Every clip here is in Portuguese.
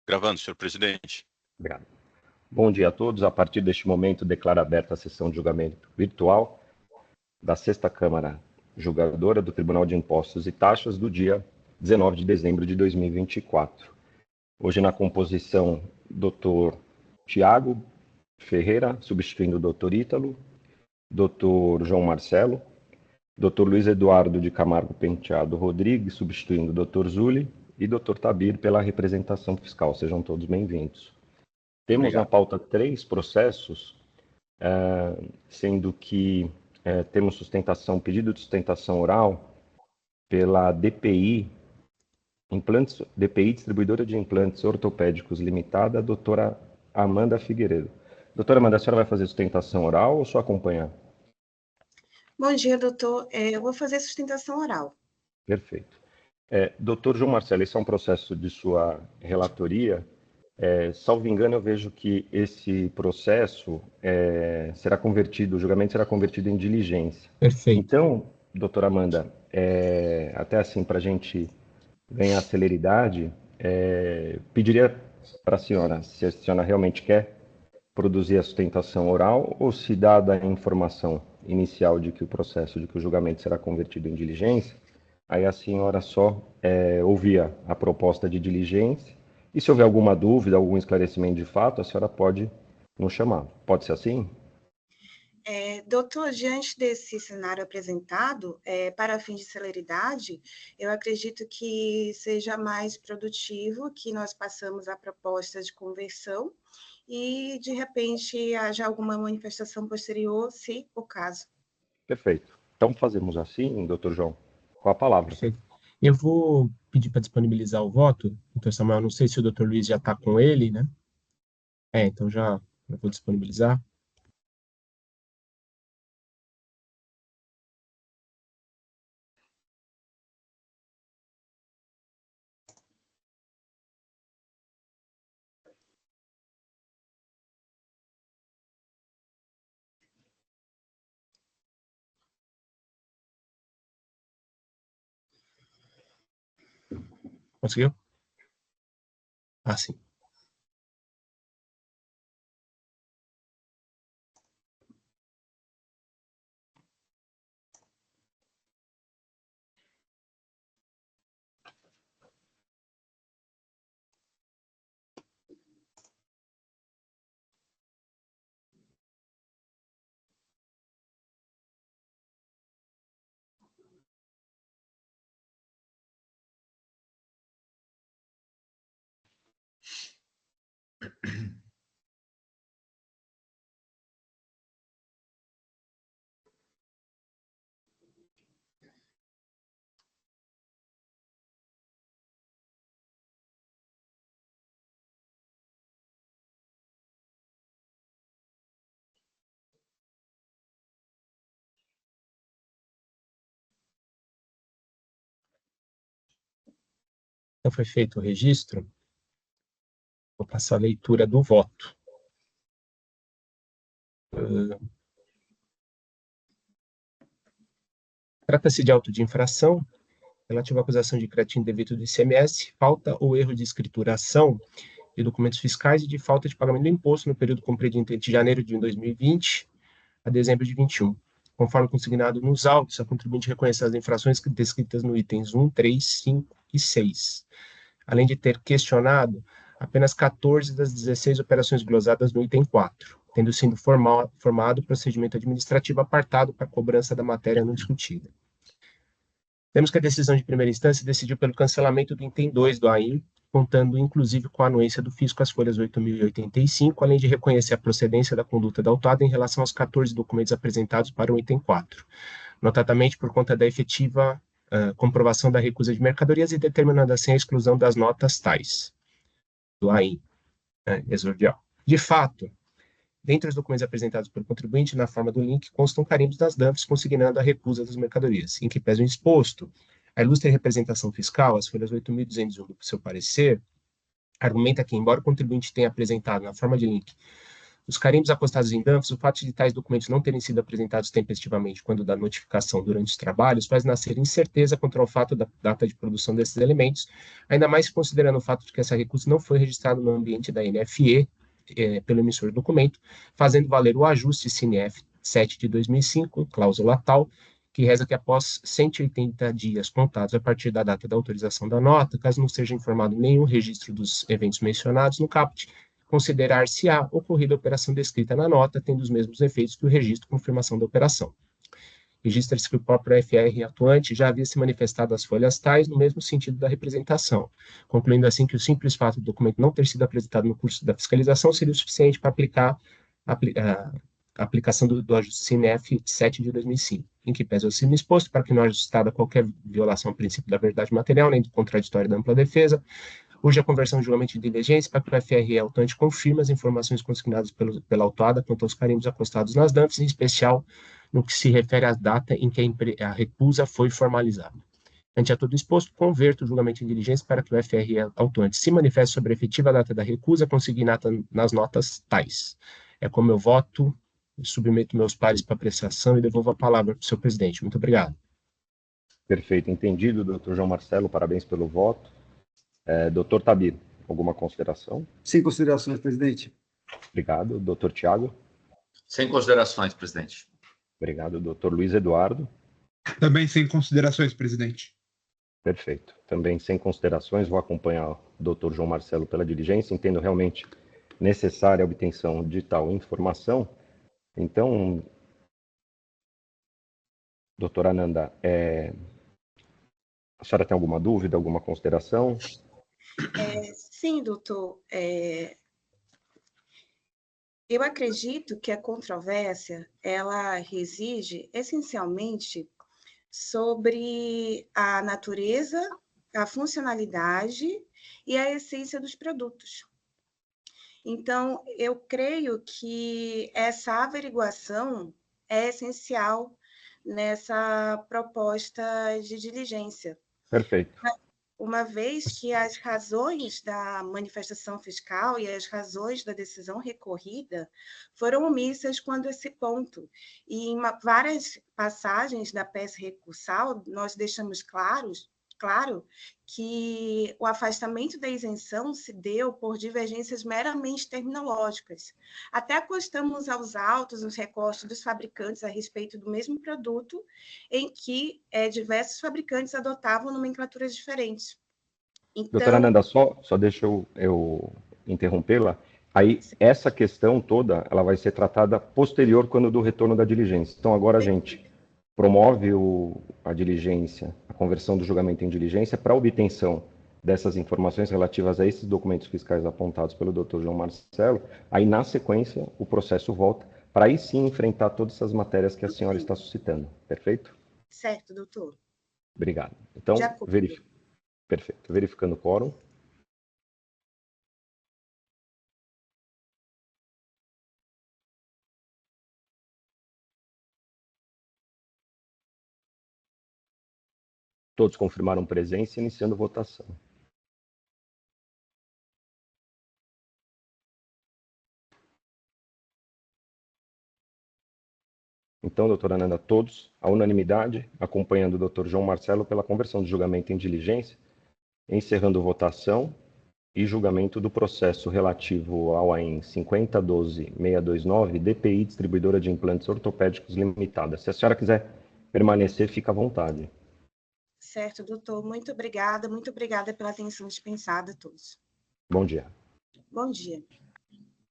Gravando, senhor presidente. Obrigado. Bom dia a todos. A partir deste momento, declaro aberta a sessão de julgamento virtual da 6ª Câmara Julgadora do Tribunal de Impostos e Taxas do dia 19 de dezembro de 2024. Hoje, na composição, Dr. Tiago Ferreira, substituindo o Dr. Ítalo, Dr. João Marcelo, Dr. Luiz Eduardo de Camargo Penteado Rodrigues, substituindo o Dr. Zuli, e Dr. Tabir pela representação fiscal. Sejam todos bem-vindos. Temos na pauta 3 processos, sendo que temos sustentação, pedido de sustentação oral pela DPI, DPI Distribuidora de Implantes Ortopédicos Limitada, a doutora Amanda Figueiredo. Doutora Amanda, a senhora vai fazer sustentação oral ou só acompanhar? Bom dia, doutor. Eu vou fazer sustentação oral. Perfeito. Doutor João Marcelo, esse é um processo de sua relatoria. Salvo engano, eu vejo que esse processo será convertido, o julgamento será convertido em diligência. Perfeito. Então, doutora Amanda, até assim, para a gente ganhar celeridade, pediria para a senhora, se a senhora realmente quer produzir a sustentação oral ou se, dada a informação inicial de que o julgamento será convertido em diligência, aí a senhora só ouvia a proposta de diligência e se houver alguma dúvida, algum esclarecimento de fato, a senhora pode nos chamar. Pode ser assim? Doutor, diante desse cenário apresentado, para fins de celeridade, eu acredito que seja mais produtivo que nós passamos a proposta de conversão e, de repente, haja alguma manifestação posterior, se o caso. Perfeito. Então, fazemos assim, doutor João, com a palavra. Perfeito. Eu vou pedir para disponibilizar o voto, doutor Samuel, não sei se o doutor Luiz já está com ele, né? Então já vou disponibilizar. Conseguiu? Sim. Então, foi feito o registro. Vou passar a leitura do voto. Trata-se de auto de infração relativo à acusação de crédito indevido do ICMS, falta ou erro de escrituração de documentos fiscais e de falta de pagamento do imposto no período compreendido entre janeiro de 2020 a dezembro de 2021. Conforme consignado nos autos, a contribuinte reconhece as infrações descritas no itens 1, 3, 5 e 6, além de ter questionado apenas 14 das 16 operações glosadas no item 4, tendo sido formado procedimento administrativo apartado para cobrança da matéria não discutida. Temos que a decisão de primeira instância decidiu pelo cancelamento do item 2 do AIM, contando inclusive com a anuência do fisco às folhas 8.085, além de reconhecer a procedência da conduta da autuada em relação aos 14 documentos apresentados para o item 4, notadamente por conta da efetiva comprovação da recusa de mercadorias e determinando assim a exclusão das notas tais do AIM exordial. De fato, dentre os documentos apresentados pelo contribuinte, na forma do link, constam carimbos das DANFs consignando a recusa das mercadorias, em que pese o exposto, a ilustre representação fiscal, as folhas 8.201 do seu parecer, argumenta que, embora o contribuinte tenha apresentado na forma de link Os carimbos apostados em DANFs, o fato de tais documentos não terem sido apresentados tempestivamente quando da notificação durante os trabalhos, faz nascer incerteza quanto ao fato da data de produção desses elementos, ainda mais considerando o fato de que essa recusa não foi registrada no ambiente da NFE, pelo emissor do documento, fazendo valer o ajuste CINEF 7 de 2005, cláusula tal, que reza que após 180 dias contados a partir da data da autorização da nota, caso não seja informado nenhum registro dos eventos mencionados no caput, considerar-se-á ocorrida a operação descrita na nota, tendo os mesmos efeitos que o registro de confirmação da operação. Registra-se que o próprio FR atuante já havia se manifestado às folhas tais no mesmo sentido da representação, concluindo assim que o simples fato do documento não ter sido apresentado no curso da fiscalização seria o suficiente para aplicar a aplicação do ajuste CINEF 7 de 2005, em que pese o acima exposto para que não ajustada qualquer violação ao princípio da verdade material, nem do contraditório da ampla defesa, urge a conversão de julgamento de diligência para que o FRE autante confirme as informações consignadas pela autuada quanto aos carimbos acostados nas DANFs, em especial no que se refere à data em que a recusa foi formalizada. Ante a todo exposto, converto o julgamento em diligência para que o FRE autuante se manifeste sobre a efetiva data da recusa consignada nas notas tais. É como eu voto, submeto meus pares para apreciação e devolvo a palavra para o senhor presidente. Muito obrigado. Perfeito, entendido, doutor João Marcelo, parabéns pelo voto. Doutor Tabir, alguma consideração? Sem considerações, presidente. Obrigado. Doutor Tiago? Sem considerações, presidente. Obrigado. Doutor Luiz Eduardo? Também sem considerações, presidente. Perfeito. Também sem considerações, vou acompanhar o doutor João Marcelo pela diligência, entendo realmente necessária a obtenção de tal informação. Então, doutora Ananda, a senhora tem alguma dúvida, alguma consideração? Sim, doutor. Eu acredito que a controvérsia, ela reside essencialmente sobre a natureza, a funcionalidade e a essência dos produtos. Então, eu creio que essa averiguação é essencial nessa proposta de diligência. Perfeito. Uma vez que as razões da manifestação fiscal e as razões da decisão recorrida foram omissas quando esse ponto. E em várias passagens da peça recursal, nós deixamos claro que o afastamento da isenção se deu por divergências meramente terminológicas. Até acostamos aos autos os recortes dos fabricantes a respeito do mesmo produto, em que diversos fabricantes adotavam nomenclaturas diferentes. Então, doutora Ananda, só deixa eu interrompê-la. Aí, essa questão toda, ela vai ser tratada posterior quando do retorno da diligência. Então, agora a gente promove a diligência, a conversão do julgamento em diligência para a obtenção dessas informações relativas a esses documentos fiscais apontados pelo doutor João Marcelo. Aí, na sequência, o processo volta para aí sim enfrentar todas essas matérias que a senhora está suscitando. Perfeito? Certo, doutor. Obrigado. Então, perfeito. Verificando o quórum. Todos confirmaram presença, iniciando votação. Então, doutora Ananda, todos, à unanimidade, acompanhando o doutor João Marcelo pela conversão do julgamento em diligência, encerrando votação e julgamento do processo relativo ao AEM 5012-629, DPI Distribuidora de Implantes Ortopédicos Limitada. Se a senhora quiser permanecer, fica à vontade. Certo, doutor. Muito obrigada pela atenção dispensada a todos. Bom dia. Bom dia.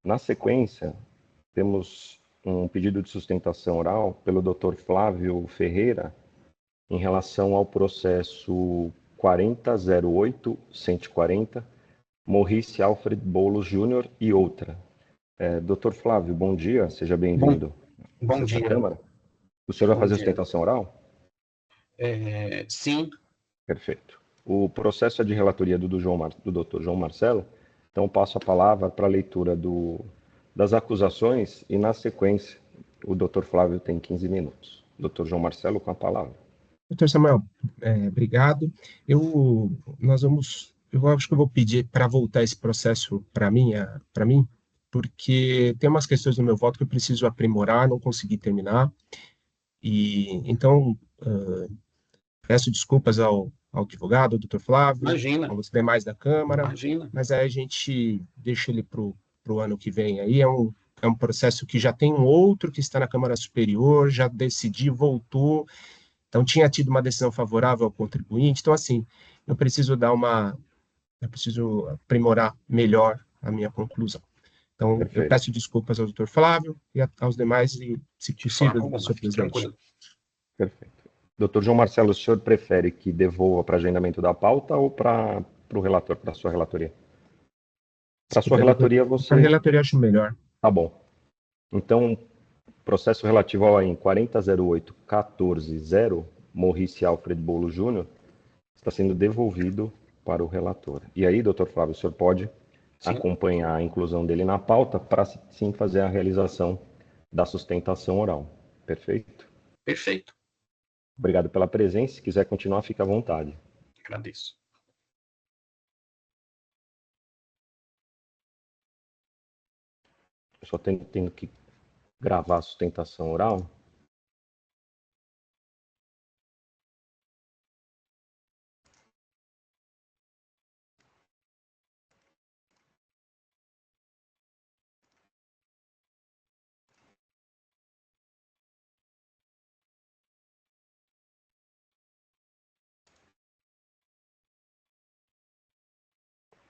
Na sequência, temos um pedido de sustentação oral pelo Dr. Flávio Ferreira em relação ao processo 4008-140, Maurice Alfred Boulos Júnior e outra. Dr. Flávio, bom dia, seja bem-vindo. Bom dia. Câmara. O senhor vai fazer a sustentação oral? Sim. Perfeito. O processo é de relatoria do Dr. João Marcelo, então passo a palavra para a leitura das acusações e, na sequência, o Dr. Flávio tem 15 minutos. Dr. João Marcelo, com a palavra. Doutor Samuel, obrigado. Eu acho que eu vou pedir para voltar esse processo para mim, porque tem umas questões no meu voto que eu preciso aprimorar, não consegui terminar, e então peço desculpas ao advogado, ao doutor Flávio, Imagina, aos demais da Câmara, imagina. mas aí a gente deixa ele para o ano que vem. Aí é um processo que já tem um outro que está na Câmara Superior, já decidi, voltou, então tinha tido uma decisão favorável ao contribuinte, então assim, eu preciso aprimorar melhor a minha conclusão. Então, eu Perfeito. peço desculpas ao doutor Flávio e aos demais, e, se possível, senhor presidente. Tranquilo. Perfeito. Doutor João Marcelo, o senhor prefere que devolva para agendamento da pauta ou para o relator, para a sua relatoria? Para a sua relatoria, você... Para a relatoria, acho melhor. Tá bom. Então, processo relativo ao AIN 4008-14-0, Morrice Alfred Bolo Júnior, está sendo devolvido para o relator. E aí, doutor Flávio, o senhor pode acompanhar a inclusão dele na pauta para, sim, fazer a realização da sustentação oral. Perfeito? Perfeito. Obrigado pela presença. Se quiser continuar, fique à vontade. Agradeço. Eu só tenho que gravar a sustentação oral.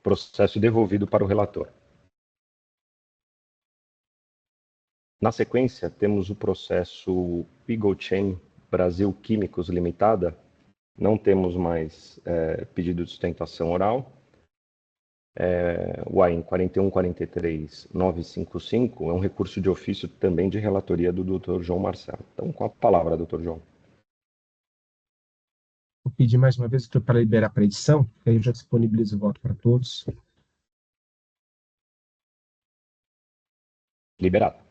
Processo devolvido para o relator. Na sequência, temos o processo Eagle Chain Brasil Químicos Limitada. Não temos mais pedido de sustentação oral. O AIN 4143-955 é um recurso de ofício também de relatoria do Dr. João Marcelo. Então, com a palavra, Dr. João. Vou pedir mais uma vez para liberar para edição, que aí eu já disponibilizo o voto para todos. Liberado.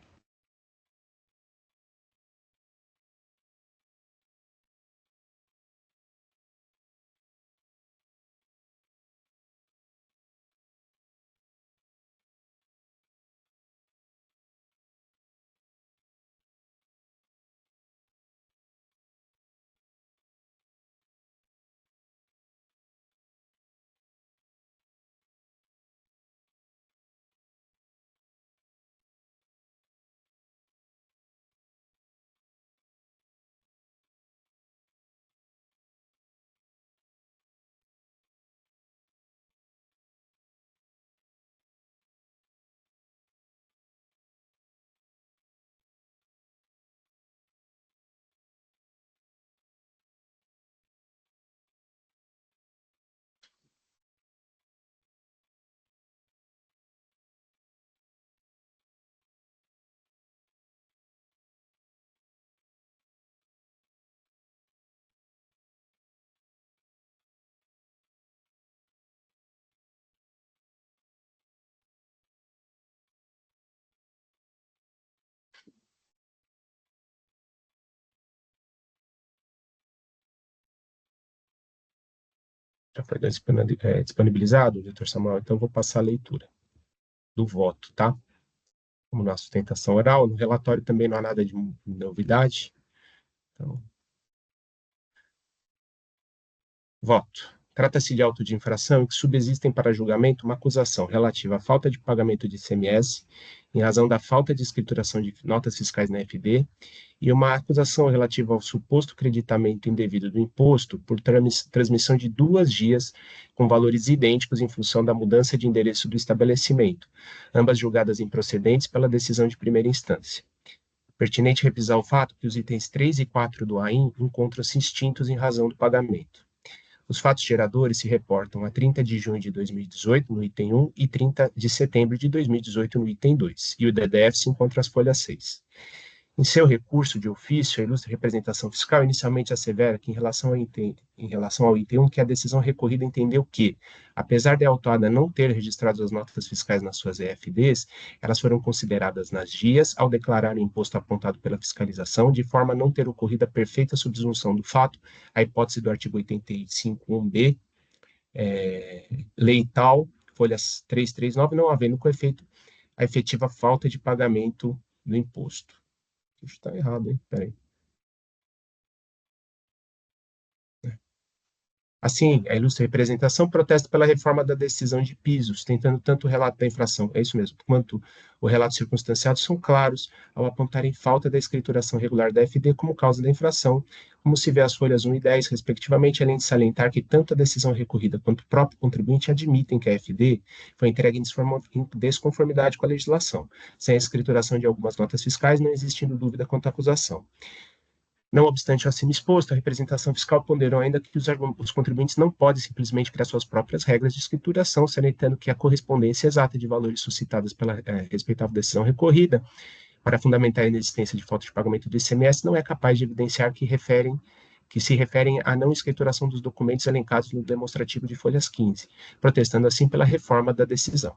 Já foi disponibilizado, doutor Samuel, então eu vou passar a leitura do voto, tá? Como na sustentação oral, no relatório também não há nada de novidade. Então, voto. Trata-se de auto de infração em que subsistem para julgamento uma acusação relativa à falta de pagamento de ICMS em razão da falta de escrituração de notas fiscais na FD e uma acusação relativa ao suposto creditamento indevido do imposto por transmissão de 2 dias com valores idênticos em função da mudança de endereço do estabelecimento, ambas julgadas improcedentes pela decisão de primeira instância. Pertinente repisar o fato que os itens 3 e 4 do AIN encontram-se extintos em razão do pagamento. Os fatos geradores se reportam a 30 de junho de 2018, no item 1, e 30 de setembro de 2018, no item 2, e o DDF se encontra às folhas 6. Em seu recurso de ofício, a ilustre representação fiscal inicialmente assevera que, em relação ao item 1, que a decisão recorrida entendeu que, apesar de a autuada não ter registrado as notas fiscais nas suas EFDs, elas foram consideradas nas dias ao declarar o imposto apontado pela fiscalização, de forma a não ter ocorrido a perfeita subsunção do fato, a hipótese do artigo 85.1b, lei tal, folhas 339, não havendo com efeito a efetiva falta de pagamento do imposto. Isso está errado, hein? Peraí. Assim, a ilustre representação protesta pela reforma da decisão de pisos, tentando tanto o relato da infração, é isso mesmo, quanto o relato circunstanciado são claros ao apontarem falta da escrituração regular da FD como causa da infração, como se vê as folhas 1 e 10, respectivamente, além de salientar que tanto a decisão recorrida quanto o próprio contribuinte admitem que a FD foi entregue em desconformidade com a legislação. Sem a escrituração de algumas notas fiscais, não existindo dúvida quanto à acusação. Não obstante o acima exposto, a representação fiscal ponderou ainda que os contribuintes não podem simplesmente criar suas próprias regras de escrituração, salientando que a correspondência exata de valores suscitados pela respeitável decisão recorrida para fundamentar a inexistência de falta de pagamento do ICMS não é capaz de evidenciar que se referem à não escrituração dos documentos elencados no demonstrativo de folhas 15, protestando assim pela reforma da decisão.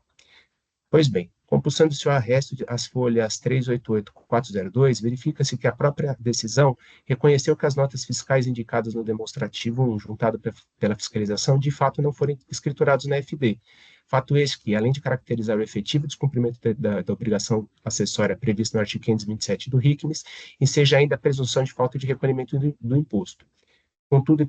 Pois bem, compulsando-se o arresto às folhas 388 e 402, verifica-se que a própria decisão reconheceu que as notas fiscais indicadas no demonstrativo 1, juntado pela fiscalização, de fato não foram escriturados na FD. Fato esse que, além de caracterizar o efetivo descumprimento da obrigação acessória prevista no artigo 527 do RICMES, enseja ainda a presunção de falta de recolhimento do imposto. Contudo, o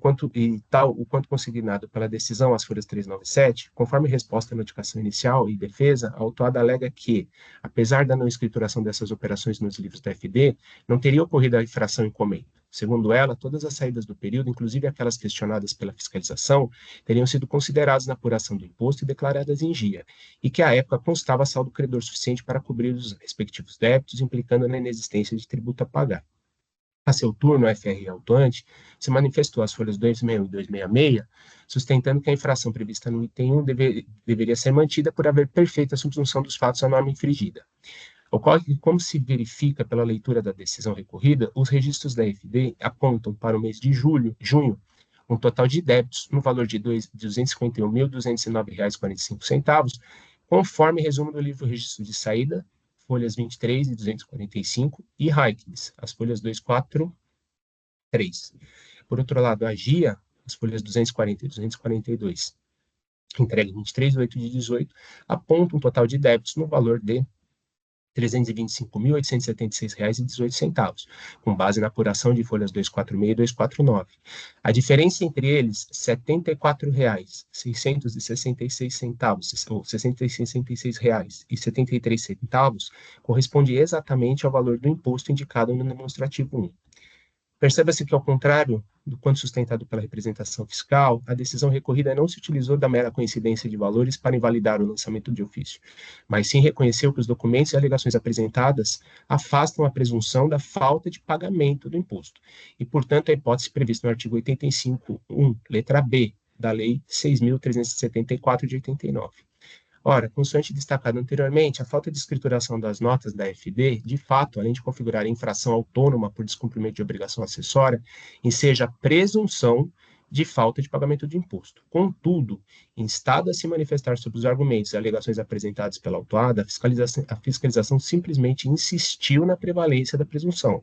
quanto consignado pela decisão às folhas 397, conforme resposta à notificação inicial e defesa, a autuada alega que, apesar da não escrituração dessas operações nos livros da FD, não teria ocorrido a infração em comento. Segundo ela, todas as saídas do período, inclusive aquelas questionadas pela fiscalização, teriam sido consideradas na apuração do imposto e declaradas em GIA, e que à época constava saldo credor suficiente para cobrir os respectivos débitos, implicando na inexistência de tributo a pagar. A seu turno, a FRE autuante se manifestou às folhas 261 e 266, sustentando que a infração prevista no item 1 deveria ser mantida por haver perfeita subsunção dos fatos à norma infringida. Ocorre que, como se verifica pela leitura da decisão recorrida, os registros da FD apontam para o mês de junho, um total de débitos no valor de R$ 251.209,45, conforme resumo do livro Registro de Saída, folhas 23 e 245, e RICMES, as folhas 243. Por outro lado, a GIA, as folhas 240 e 242, entregue 23 de 8 de 18, aponta um total de débitos no valor de R$ 325.876,18, com base na apuração de folhas 246 e 249. A diferença entre eles, R$ 74,666,73, corresponde exatamente ao valor do imposto indicado no demonstrativo 1. Perceba-se que, ao contrário do quanto sustentado pela representação fiscal, a decisão recorrida não se utilizou da mera coincidência de valores para invalidar o lançamento de ofício, mas sim reconheceu que os documentos e alegações apresentadas afastam a presunção da falta de pagamento do imposto, e, portanto, a hipótese prevista no artigo 85.1, letra B, da Lei 6.374 de 89. Ora, consoante destacado anteriormente, a falta de escrituração das notas da FD, de fato, além de configurar infração autônoma por descumprimento de obrigação acessória, enseja a presunção de falta de pagamento de imposto. Contudo, instado a se manifestar sobre os argumentos e alegações apresentados pela autuada, a fiscalização simplesmente insistiu na prevalência da presunção,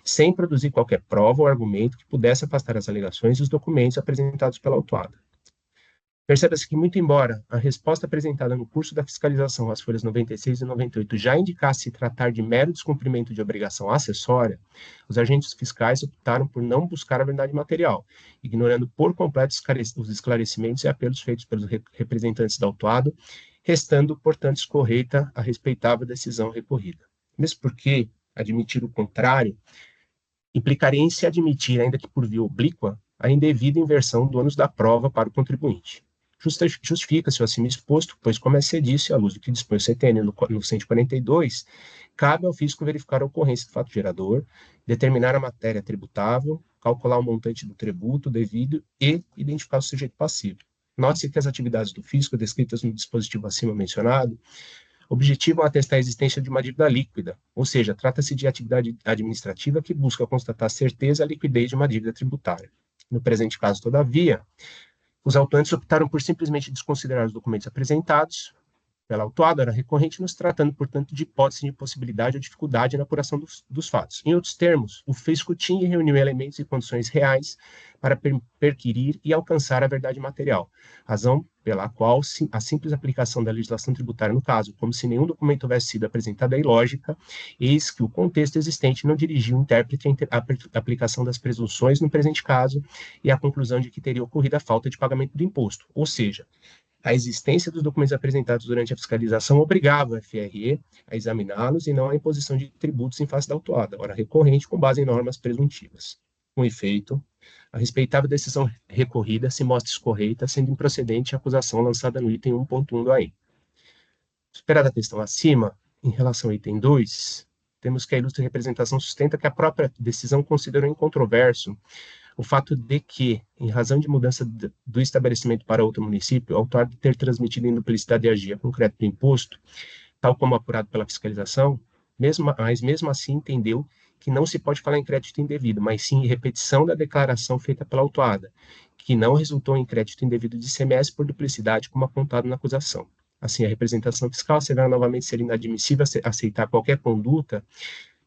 sem produzir qualquer prova ou argumento que pudesse afastar as alegações e os documentos apresentados pela autuada. Percebe-se que, muito embora a resposta apresentada no curso da fiscalização às folhas 96 e 98 já indicasse se tratar de mero descumprimento de obrigação acessória, os agentes fiscais optaram por não buscar a verdade material, ignorando por completo os esclarecimentos e apelos feitos pelos representantes da autuado, restando, portanto, correta a respeitável decisão recorrida. Mesmo porque admitir o contrário implicaria em se admitir, ainda que por via oblíqua, a indevida inversão do ônus da prova para o contribuinte. Justifica-se o acima exposto, pois, como é disse, à luz do que dispõe o CTN no 142, cabe ao fisco verificar a ocorrência do fato gerador, determinar a matéria tributável, calcular o montante do tributo devido e identificar o sujeito passivo. Note-se que as atividades do fisco, descritas no dispositivo acima mencionado, objetivam atestar a existência de uma dívida líquida, ou seja, trata-se de atividade administrativa que busca constatar a certeza e a liquidez de uma dívida tributária. No presente caso, todavia, os autuantes optaram por simplesmente desconsiderar os documentos apresentados, pela autuada era recorrente, nos tratando, portanto, de hipótese de impossibilidade ou dificuldade na apuração dos fatos. Em outros termos, o fisco tinha e reuniu elementos e condições reais para perquirir e alcançar a verdade material, razão pela qual a simples aplicação da legislação tributária no caso, como se nenhum documento houvesse sido apresentado, é ilógica, eis que o contexto existente não dirigiu o intérprete à aplicação das presunções no presente caso e à conclusão de que teria ocorrido a falta de pagamento do imposto, ou seja, a existência dos documentos apresentados durante a fiscalização obrigava o FRE a examiná-los e não a imposição de tributos em face da autuada, ora recorrente com base em normas presuntivas. Com efeito, a respeitável decisão recorrida se mostra escorreita, sendo improcedente a acusação lançada no item 1.1 do AIM. Superada a questão acima, em relação ao item 2, temos que a ilustre representação sustenta que a própria decisão considerou incontroverso o fato de que, em razão de mudança do estabelecimento para outro município, o autor de ter transmitido em duplicidade de agir com crédito do imposto, tal como apurado pela fiscalização, mas mesmo assim entendeu que não se pode falar em crédito indevido, mas sim em repetição da declaração feita pela autuada, que não resultou em crédito indevido de ICMS por duplicidade, como apontado na acusação. Assim, a representação fiscal assevera novamente ser inadmissível aceitar qualquer conduta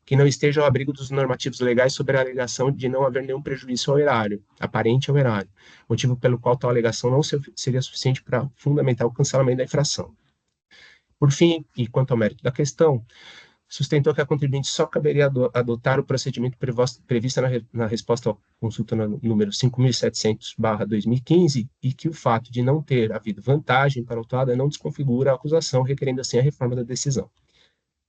que não esteja ao abrigo dos normativos legais sobre a alegação de não haver nenhum prejuízo ao erário, aparente ao erário, motivo pelo qual tal alegação não seria suficiente para fundamentar o cancelamento da infração. Por fim, e quanto ao mérito da questão, sustentou que a contribuinte só caberia adotar o procedimento previsto na resposta à consulta número 5.700/2015 e que o fato de não ter havido vantagem para a autuada não desconfigura a acusação, requerendo assim a reforma da decisão.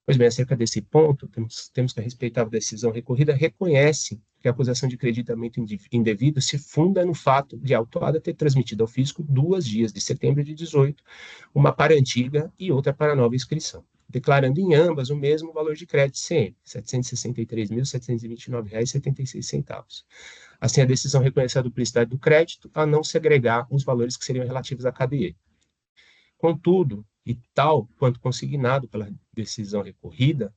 Pois bem, acerca desse ponto, temos que a respeitável decisão recorrida reconhece que a acusação de creditamento indevido se funda no fato de a autuada ter transmitido ao fisco 2 dias de setembro de 18, uma para antiga e outra para nova inscrição, declarando em ambas o mesmo valor de crédito CM, R$ 763.729,76. Assim, a decisão reconhece a duplicidade do crédito a não segregar os valores que seriam relativos à KDE. Contudo, e tal quanto consignado pela decisão recorrida,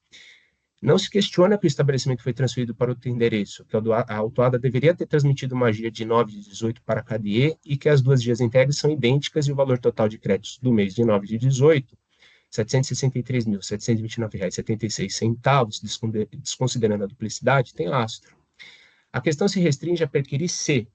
não se questiona que o estabelecimento foi transferido para outro endereço, que a autuada deveria ter transmitido uma GIA de 9 de 18 para a KDE e que as duas GIAs entregues são idênticas e o valor total de créditos do mês de 9 de 18, R$ 763.729,76, desconsiderando a duplicidade, tem lastro. A questão se restringe a perquirir se,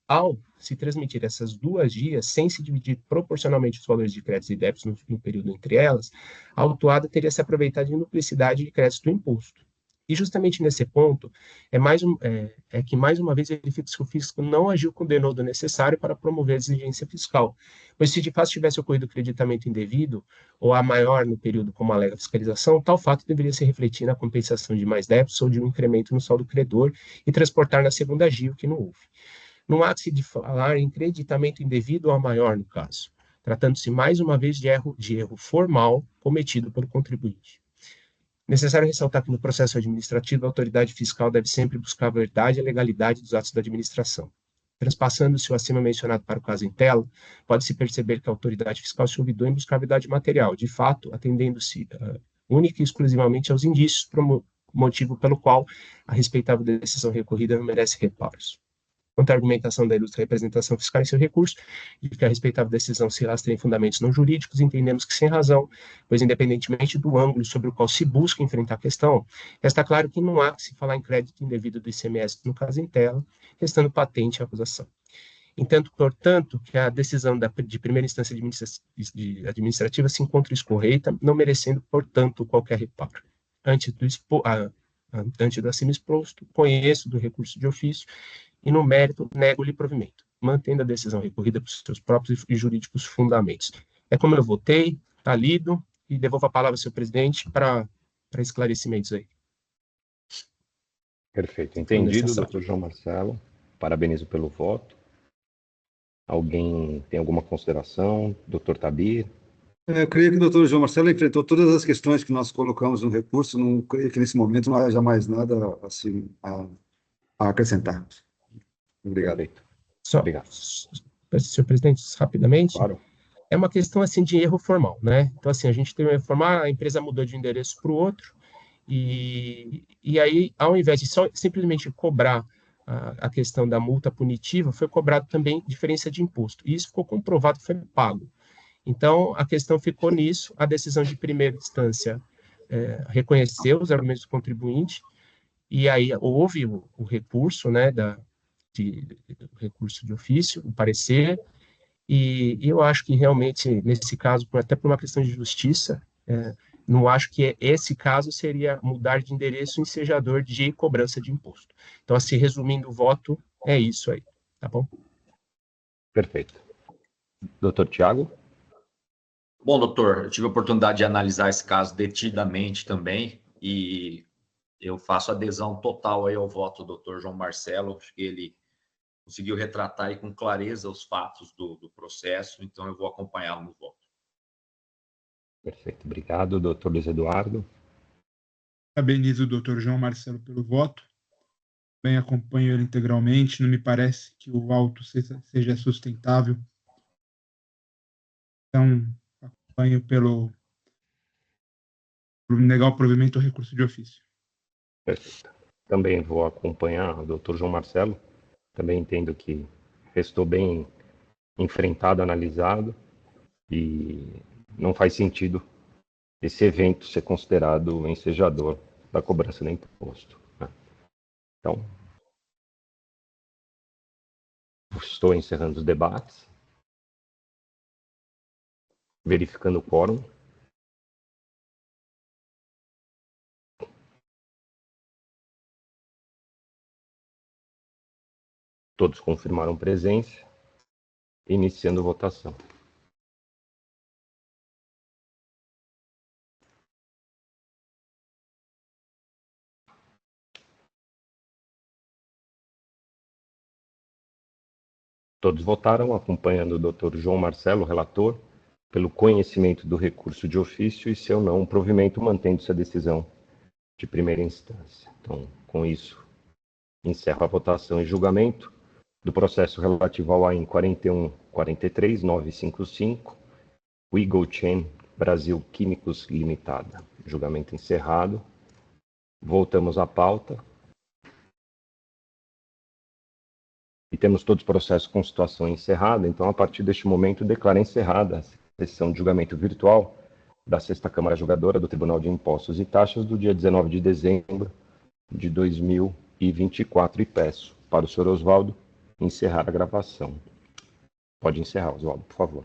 ao se transmitir essas 2 GIAs sem se dividir proporcionalmente os valores de créditos e débitos no período entre elas, a autuada teria se aproveitado de duplicidade de créditos do imposto. E justamente nesse ponto, que mais uma vez verifica-se que o fisco não agiu com o denodo necessário para promover a exigência fiscal, pois se de fato tivesse ocorrido creditamento indevido, ou a maior no período como alega a fiscalização, tal fato deveria se refletir na compensação de mais débitos ou de um incremento no saldo credor e transportar na segunda GIA o que não houve. Não há de falar em creditamento indevido ou a maior no caso, tratando-se mais uma vez de erro formal cometido pelo contribuinte. Necessário ressaltar que no processo administrativo a autoridade fiscal deve sempre buscar a verdade e a legalidade dos atos da administração. Transpassando-se o acima mencionado para o caso em tela, pode-se perceber que a autoridade fiscal se olvidou em buscar a verdade material, de fato, atendendo-se única e exclusivamente aos indícios, motivo pelo qual a respeitável decisão recorrida não merece reparos. Quanto à argumentação da ilustre representação fiscal em seu recurso, de que a respeitável decisão se lastra em fundamentos não jurídicos, entendemos que sem razão, pois independentemente do ângulo sobre o qual se busca enfrentar a questão, está claro que não há que se falar em crédito indevido do ICMS no caso em tela, restando patente a acusação. Entanto, portanto, que a decisão de primeira instância administrativa se encontra escorreita, não merecendo, portanto, qualquer reparo. Antes do acima exposto, conheço do recurso de ofício e, no mérito, nego-lhe provimento, mantendo a decisão recorrida por seus próprios e jurídicos fundamentos. É como eu votei, está lido, e devolvo a palavra ao senhor presidente para esclarecimentos aí. Perfeito. Entendido, doutor João Marcelo. Parabenizo pelo voto. Alguém tem alguma consideração? Doutor Tabir? Eu creio que o doutor João Marcelo enfrentou todas as questões que nós colocamos no recurso, não creio que nesse momento não haja mais nada assim, a acrescentar. Obrigado. Obrigado. Senhor presidente, rapidamente. Claro. É uma questão assim de erro formal, né? Então, assim, a gente tem um erro formal, a empresa mudou de um endereço para o outro, e aí, ao invés de simplesmente cobrar a questão da multa punitiva, foi cobrado também diferença de imposto. E isso ficou comprovado que foi pago. Então, a questão ficou nisso, a decisão de primeira instância reconheceu os argumentos do contribuinte, e aí houve o recurso, né, recurso de ofício, o parecer, e eu acho que realmente, nesse caso, até por uma questão de justiça, não acho que esse caso seria mudar de endereço ensejador de cobrança de imposto. Então, assim, resumindo o voto, é isso aí, tá bom? Perfeito. Doutor Tiago? Bom, doutor, eu tive a oportunidade de analisar esse caso detidamente também e eu faço adesão total aí ao voto do doutor João Marcelo. Acho que ele conseguiu retratar aí com clareza os fatos do processo, então eu vou acompanhá-lo no voto. Perfeito, obrigado. Doutor Luiz Eduardo? Parabenizo o doutor João Marcelo pelo voto. Bem, acompanho ele integralmente. Não me parece que o auto seja sustentável. Então, acompanho por negar o provimento ao recurso de ofício. Perfeito. Também vou acompanhar o doutor João Marcelo. Também entendo que restou bem enfrentado, analisado, e não faz sentido esse evento ser considerado ensejador da cobrança do imposto, né? Então, estou encerrando os debates, verificando o quórum. Todos confirmaram presença, iniciando votação. Todos votaram, acompanhando o doutor João Marcelo, relator, pelo conhecimento do recurso de ofício e, seu não provimento, mantendo-se a decisão de primeira instância. Então, com isso, encerro a votação e julgamento do processo relativo ao AIN 41.43.955, Eagle Chain Brasil Químicos Limitada. Julgamento encerrado. Voltamos à pauta. E temos todos os processos com situação encerrada, então, a partir deste momento, declaro encerrada a sessão de julgamento virtual da 6ª Câmara Julgadora do Tribunal de Impostos e Taxas do dia 19 de dezembro de 2024 e peço para o senhor Oswaldo encerrar a gravação. Pode encerrar, Oswaldo, por favor.